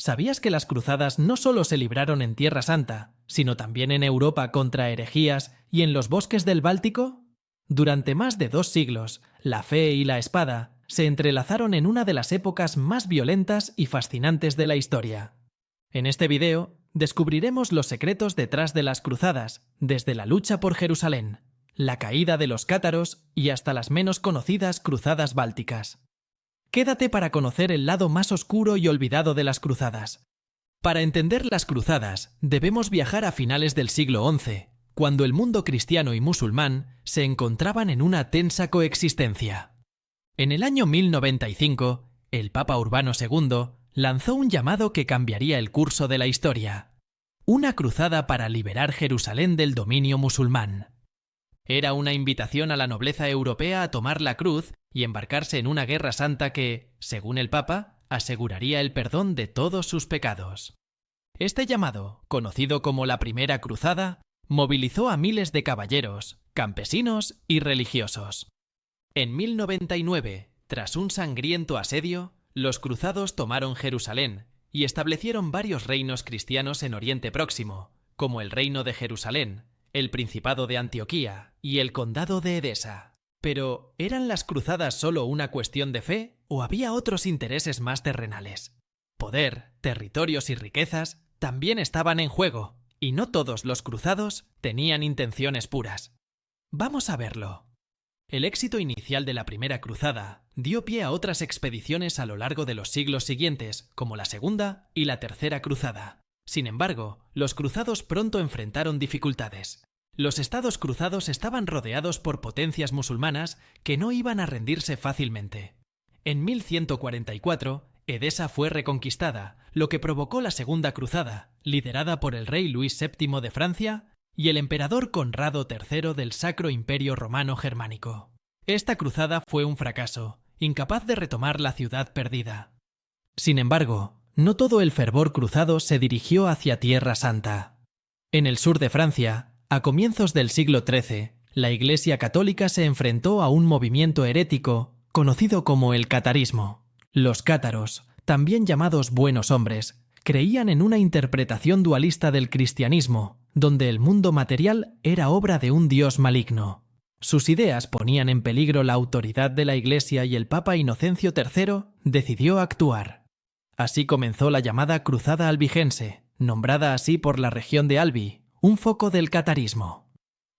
¿Sabías que las cruzadas no solo se libraron en Tierra Santa, sino también en Europa contra herejías y en los bosques del Báltico? Durante más de 2 siglos, la fe y la espada se entrelazaron en una de las épocas más violentas y fascinantes de la historia. En este video, descubriremos los secretos detrás de las cruzadas, desde la lucha por Jerusalén, la caída de los cátaros y hasta las menos conocidas cruzadas bálticas. Quédate para conocer el lado más oscuro y olvidado de las cruzadas. Para entender las cruzadas, debemos viajar a finales del siglo XI, cuando el mundo cristiano y musulmán se encontraban en una tensa coexistencia. En el año 1095, el Papa Urbano II lanzó un llamado que cambiaría el curso de la historia: una cruzada para liberar Jerusalén del dominio musulmán. Era una invitación a la nobleza europea a tomar la cruz y embarcarse en una guerra santa que, según el Papa, aseguraría el perdón de todos sus pecados. Este llamado, conocido como la Primera Cruzada, movilizó a miles de caballeros, campesinos y religiosos. En 1099, tras un sangriento asedio, los cruzados tomaron Jerusalén y establecieron varios reinos cristianos en Oriente Próximo, como el Reino de Jerusalén, el Principado de Antioquía y el Condado de Edesa. Pero, ¿eran las cruzadas solo una cuestión de fe o había otros intereses más terrenales? Poder, territorios y riquezas también estaban en juego, y no todos los cruzados tenían intenciones puras. Vamos a verlo. El éxito inicial de la Primera Cruzada dio pie a otras expediciones a lo largo de los siglos siguientes, como la Segunda y la Tercera Cruzada. Sin embargo, los cruzados pronto enfrentaron dificultades. Los estados cruzados estaban rodeados por potencias musulmanas que no iban a rendirse fácilmente. En 1144, Edesa fue reconquistada, lo que provocó la Segunda Cruzada, liderada por el rey Luis VII de Francia y el emperador Conrado III del Sacro Imperio Romano Germánico. Esta cruzada fue un fracaso, incapaz de retomar la ciudad perdida. Sin embargo, no todo el fervor cruzado se dirigió hacia Tierra Santa. En el sur de Francia, a comienzos del siglo XIII, la Iglesia católica se enfrentó a un movimiento herético conocido como el catarismo. Los cátaros, también llamados buenos hombres, creían en una interpretación dualista del cristianismo, donde el mundo material era obra de un dios maligno. Sus ideas ponían en peligro la autoridad de la Iglesia y el Papa Inocencio III decidió actuar. Así comenzó la llamada Cruzada Albigense, nombrada así por la región de Albi, un foco del catarismo.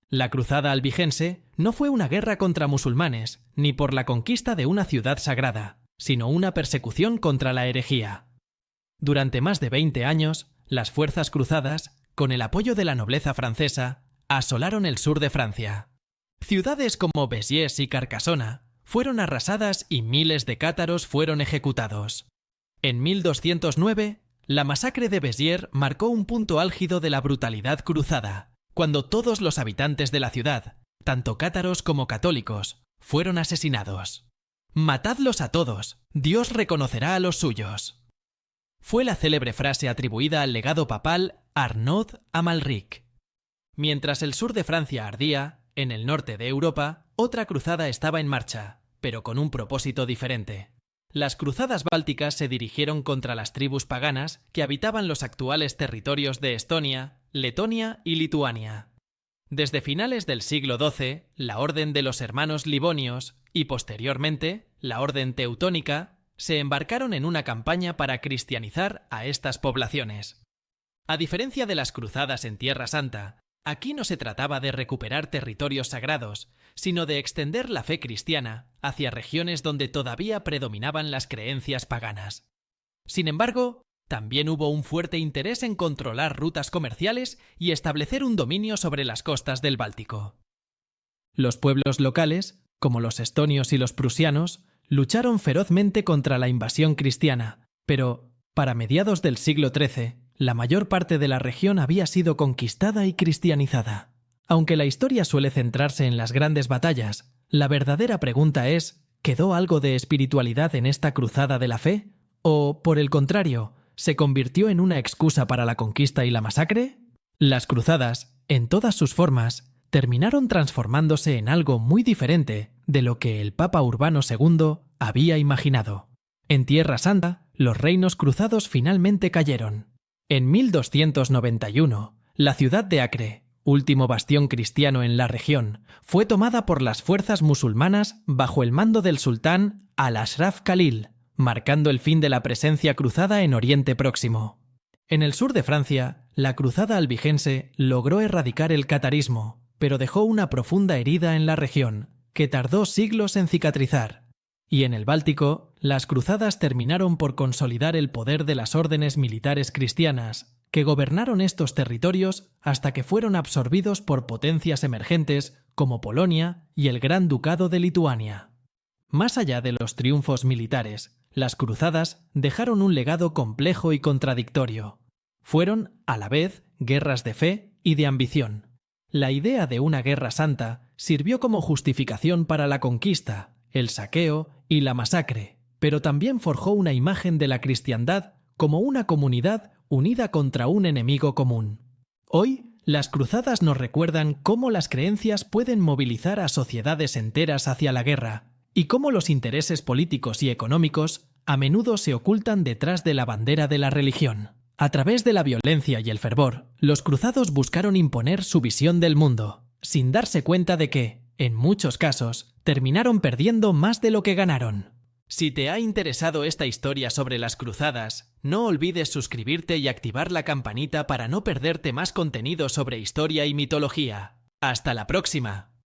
La Cruzada Albigense no fue una guerra contra musulmanes, ni por la conquista de una ciudad sagrada, sino una persecución contra la herejía. Durante más de 20 años, las fuerzas cruzadas, con el apoyo de la nobleza francesa, asolaron el sur de Francia. Ciudades como Béziers y Carcassona fueron arrasadas y miles de cátaros fueron ejecutados. En 1209, la masacre de Béziers marcó un punto álgido de la brutalidad cruzada, cuando todos los habitantes de la ciudad, tanto cátaros como católicos, fueron asesinados. «Matadlos a todos, Dios reconocerá a los suyos». Fue la célebre frase atribuida al legado papal Arnaud Amalric. Mientras el sur de Francia ardía, en el norte de Europa, otra cruzada estaba en marcha, pero con un propósito diferente. Las cruzadas bálticas se dirigieron contra las tribus paganas que habitaban los actuales territorios de Estonia, Letonia y Lituania. Desde finales del siglo XII, la Orden de los Hermanos Livonios y, posteriormente, la Orden Teutónica se embarcaron en una campaña para cristianizar a estas poblaciones. A diferencia de las cruzadas en Tierra Santa, aquí no se trataba de recuperar territorios sagrados, sino de extender la fe cristiana hacia regiones donde todavía predominaban las creencias paganas. Sin embargo, también hubo un fuerte interés en controlar rutas comerciales y establecer un dominio sobre las costas del Báltico. Los pueblos locales, como los estonios y los prusianos, lucharon ferozmente contra la invasión cristiana, pero, para mediados del siglo XIII, la mayor parte de la región había sido conquistada y cristianizada. Aunque la historia suele centrarse en las grandes batallas, la verdadera pregunta es, ¿quedó algo de espiritualidad en esta cruzada de la fe? ¿O, por el contrario, se convirtió en una excusa para la conquista y la masacre? Las cruzadas, en todas sus formas, terminaron transformándose en algo muy diferente de lo que el Papa Urbano II había imaginado. En Tierra Santa, los reinos cruzados finalmente cayeron. En 1291, la ciudad de Acre, último bastión cristiano en la región, fue tomada por las fuerzas musulmanas bajo el mando del sultán Al-Ashraf Khalil, marcando el fin de la presencia cruzada en Oriente Próximo. En el sur de Francia, la cruzada albigense logró erradicar el catarismo, pero dejó una profunda herida en la región, que tardó siglos en cicatrizar. Y en el Báltico, las cruzadas terminaron por consolidar el poder de las órdenes militares cristianas, que gobernaron estos territorios hasta que fueron absorbidos por potencias emergentes como Polonia y el Gran Ducado de Lituania. Más allá de los triunfos militares, las cruzadas dejaron un legado complejo y contradictorio. Fueron, a la vez, guerras de fe y de ambición. La idea de una guerra santa sirvió como justificación para la conquista, el saqueo y la masacre, pero también forjó una imagen de la cristiandad como una comunidad unida contra un enemigo común. Hoy, las cruzadas nos recuerdan cómo las creencias pueden movilizar a sociedades enteras hacia la guerra, y cómo los intereses políticos y económicos a menudo se ocultan detrás de la bandera de la religión. A través de la violencia y el fervor, los cruzados buscaron imponer su visión del mundo, sin darse cuenta de que, en muchos casos, terminaron perdiendo más de lo que ganaron. Si te ha interesado esta historia sobre las cruzadas, no olvides suscribirte y activar la campanita para no perderte más contenido sobre historia y mitología. ¡Hasta la próxima!